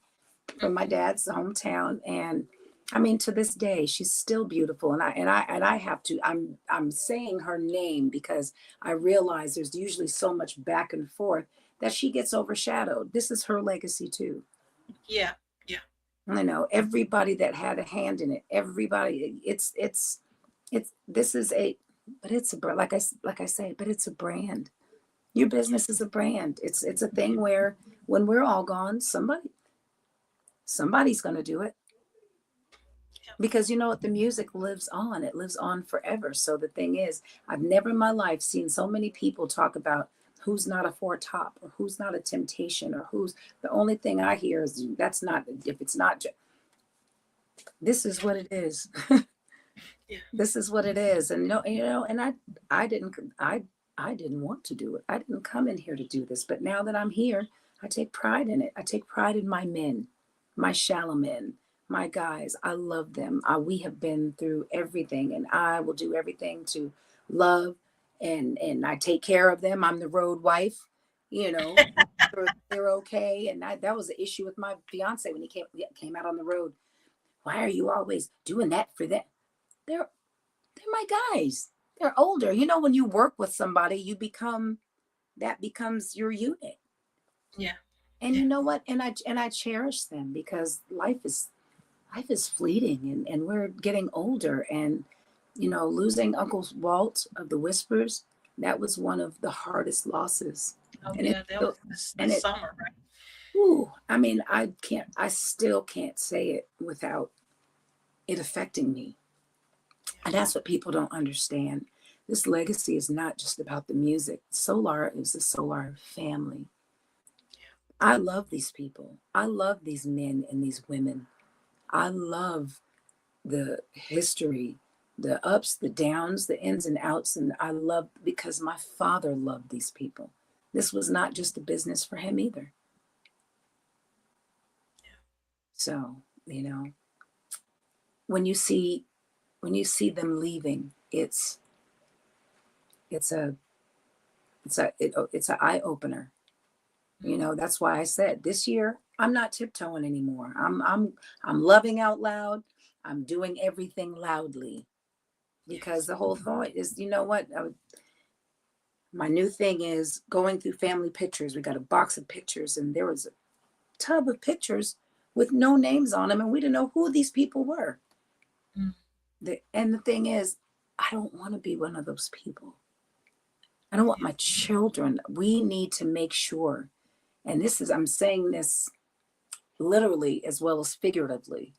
from my dad's hometown. And I mean, to this day, she's still beautiful. And I have to, I'm saying her name because I realize there's usually so much back and forth that she gets overshadowed. This is her legacy too. Yeah, yeah. I know everybody that had a hand in it, everybody, this is but it's a, like I say, but it's a brand. Your business is a brand. It's a thing where when we're all gone, somebody's going to do it. Because you know what, the music lives on. It lives on forever. So the thing is, I've never in my life seen so many people talk about who's not a Four Top or who's not a Temptation or who's, the only thing I hear is that's not, if it's not, this is what it is. Yeah. This is what it is. And and I didn't want to do it. I didn't come in here to do this, but now that I'm here, I take pride in it. I take pride in my men, my Shalamar, my guys. I love them. We have been through everything, and I will do everything to love and I take care of them. I'm the road wife, they're okay. And that was the issue with my fiance when he came out on the road. Why are you always doing that for them? They're my guys. They're older. When you work with somebody, that becomes your unit. Yeah. And you know what? And I cherish them because life is fleeting, and we're getting older. And losing Uncle Walt of the Whispers, that was one of the hardest losses. Oh, And yeah, that was this summer, right? Ooh, I mean, I still can't say it without it affecting me. And that's what people don't understand. This legacy is not just about the music. Solar is the Solar family. I love these people. I love these men and these women. I love the history, the ups, the downs, the ins and outs. And I love, because my father loved these people. This was not just a business for him either. So, when you see them leaving, it's an eye opener. That's why I said this year I'm not tiptoeing anymore. I'm loving out loud. I'm doing everything loudly, because the whole thought is, what? My new thing is going through family pictures. We got a box of pictures, and there was a tub of pictures with no names on them, and we didn't know who these people were. And the thing is, I don't want to be one of those people. I don't want my children. We need to make sure, and I'm saying this literally as well as figuratively,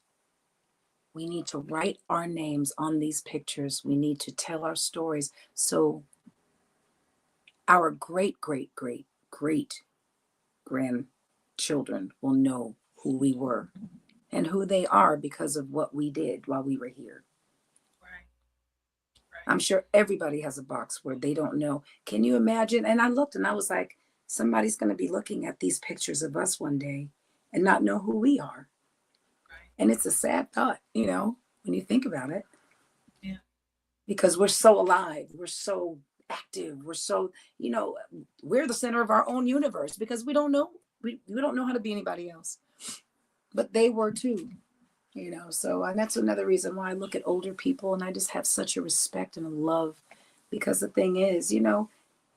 we need to write our names on these pictures. We need to tell our stories so our great, great, great, great grandchildren will know who we were and who they are because of what we did while we were here. I'm sure everybody has a box where they don't know. Can you imagine? And I looked and I was like, somebody's going to be looking at these pictures of us one day and not know who we are. And it's a sad thought, when you think about it. Yeah. Because we're so alive. We're so active. We're so, we're the center of our own universe because we don't know. We don't know how to be anybody else. But they were too. So, and that's another reason why I look at older people and I just have such a respect and a love Because the thing is,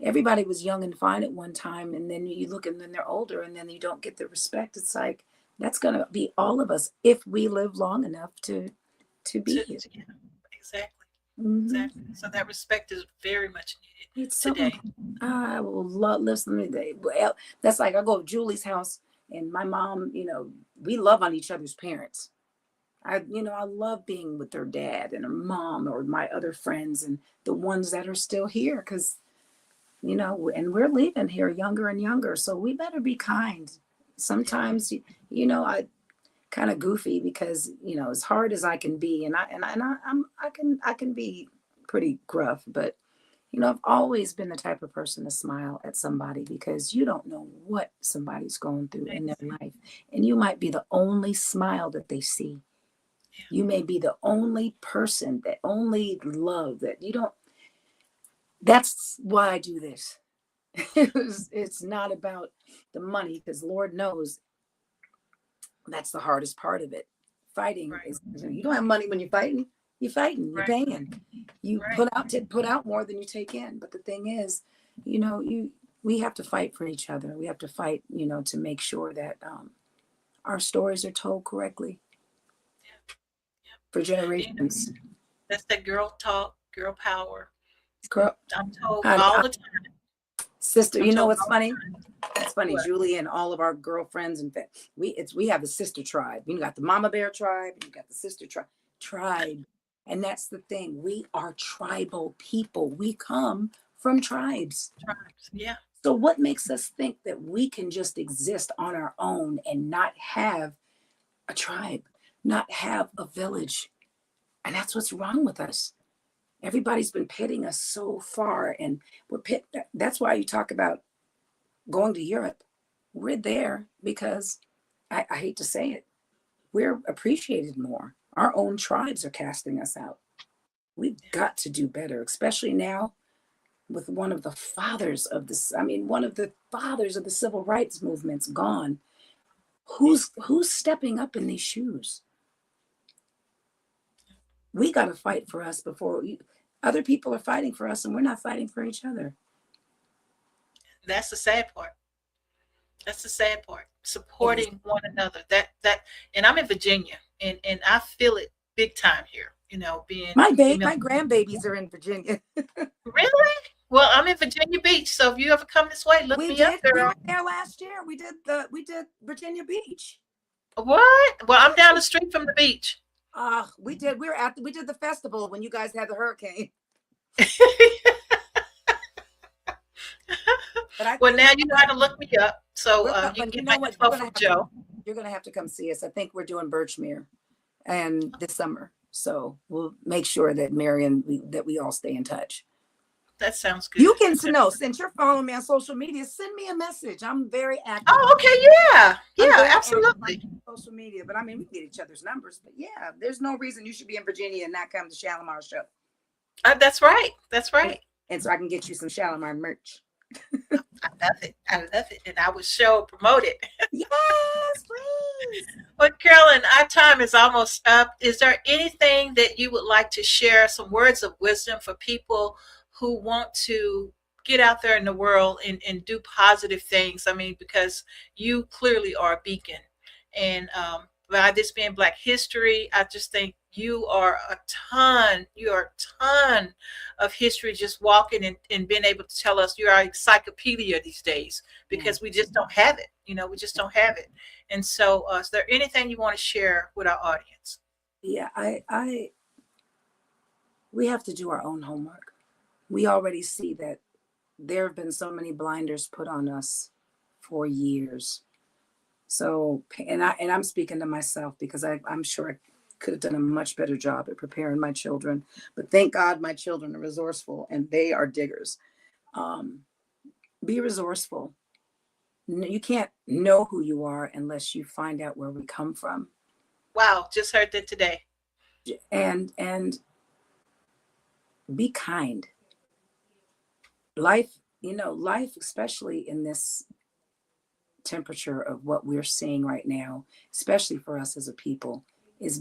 everybody was young and fine at one time, and then you look and then they're older and then you don't get the respect. It's like, that's going to be all of us if we live long enough to be here. Yeah, exactly. Mm-hmm. Exactly. So that respect is very much needed It's today. I will love listening today. Well, that's like I go to Julie's house and my mom, we love on each other's parents. I love being with their dad and her mom or my other friends and the ones that are still here because, and we're leaving here younger and younger. So we better be kind. Sometimes, I kind of goofy because, as hard as I can be and I can be pretty gruff, but I've always been the type of person to smile at somebody because you don't know what somebody's going through in their life. And you might be the only smile that they see. You may be the only person, that only love that you don't. That's why I do this. It's not about the money because Lord knows that's the hardest part of it. Fighting is, you don't have money when you're fighting. You're fighting, you're paying. You put out more than you take in. But the thing is, we have to fight for each other. We have to fight, to make sure that our stories are told correctly for generations. That's that girl talk, girl power. Girl, I'm told all the time. Sister, what's funny? It's funny, what? Julie and all of our girlfriends and we have a sister tribe. You got the Mama Bear tribe, you got the sister tribe. And that's the thing. We are tribal people. We come from tribes. Yeah. So what makes us think that we can just exist on our own and not have a tribe, not have a village? And that's what's wrong with us. Everybody's been pitting us so far, and that's why you talk about going to Europe. We're there because I hate to say it, we're appreciated more. Our own tribes are casting us out. We've got to do better, especially now with one of the fathers of the civil rights movement's gone. Who's stepping up in these shoes? We got to fight for us before other people are fighting for us, and we're not fighting for each other. That's the sad part. That's the sad part. Supporting one another. And I'm in Virginia, and I feel it big time here. Being my grandbabies are in Virginia. Really? Well, I'm in Virginia Beach, so if you ever come this way, look me up there. We were there last year. We did Virginia Beach. What? Well, I'm down the street from the beach. We did the festival when you guys had the hurricane. Well, now you know how to look me up. So you can get my info from Joe. You're going to have to come see us. I think we're doing Birchmere and this summer. So we'll make sure that Marion, that we all stay in touch. That sounds good. You can know, since you're following me on social media, send me a message. I'm very active. Oh, okay. Yeah. Yeah, absolutely. Social media. But we get each other's numbers. But yeah, there's no reason you should be in Virginia and not come to Shalamar's show. That's right. That's right. And so I can get you some Shalamar merch. I love it. And I will promote it. Yes, please. Well, Carolyn, our time is almost up. Is there anything that you would like to share, some words of wisdom for people who want to get out there in the world and do positive things? Because you clearly are a beacon. And by this being Black History, I just think you are a ton of history, just walking and being able to tell us. You're our encyclopedia these days because we just don't have it. We just don't have it. And so is there anything you want to share with our audience? Yeah, we have to do our own homework. We already see that there have been so many blinders put on us for years. So, and I'm speaking to myself because I'm sure I could have done a much better job at preparing my children. But thank God my children are resourceful and they are diggers. Be resourceful. You can't know who you are unless you find out where we come from. Wow, just heard that today. And be kind. Life, especially in this temperature of what we're seeing right now, especially for us as a people, is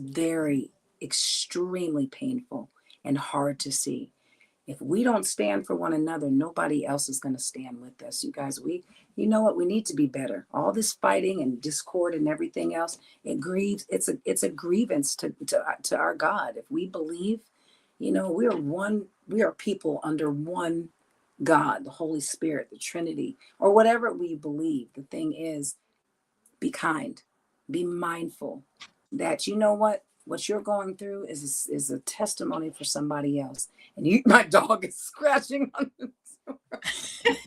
extremely painful and hard to see. If we don't stand for one another, nobody else is going to stand with us. You guys, you know what? We need to be better. All this fighting and discord and everything else, it grieves. It's a grievance to our God. If we believe, you know, we are one. We are people under one God, the Holy Spirit, the Trinity, or whatever we believe. The thing is, be kind, be mindful that, you know what you're going through is a testimony for somebody else. And my dog is scratching on the door.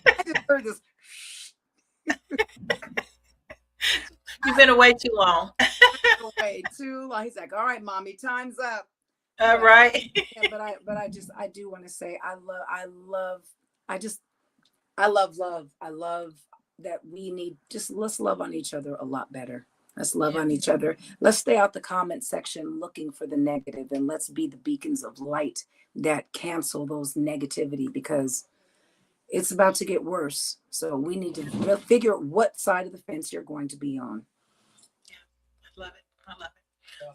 I just heard this. You've been away too long. Way too long. He's like, all right, mommy, time's up. All right. Yeah, I do want to say I love love. I love that we need let's love on each other a lot better. Let's love on each other. Let's stay out the comment section looking for the negative, and let's be the beacons of light that cancel those negativity, because it's about to get worse. So we need to figure out what side of the fence you're going to be on. Yeah, I love it. I love it.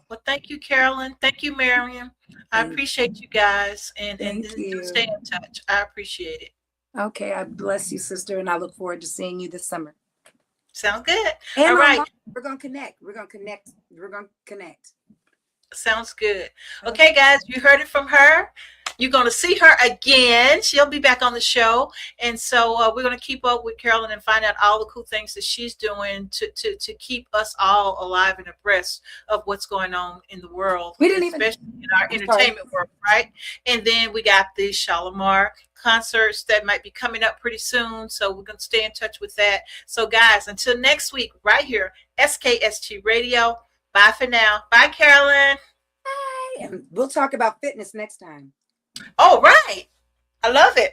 Well, thank you, Carolyn. Thank you, Miriam. I appreciate you guys, and stay in touch. I appreciate it. Okay, I bless you, sister, and I look forward to seeing you this summer. Sound good. And all right. We're going to connect. Sounds good. Okay, guys, you heard it from her. You're going to see her again. She'll be back on the show. And so we're going to keep up with Carolyn and find out all the cool things that she's doing to keep us all alive and abreast of what's going on in the world, especially in our entertainment world, right? And then we got the Shalamar concerts that might be coming up pretty soon. So we're going to stay in touch with that. So, guys, until next week, right here, SKST Radio. Bye for now. Bye, Carolyn. Bye. And we'll talk about fitness next time. Oh, right. I love it.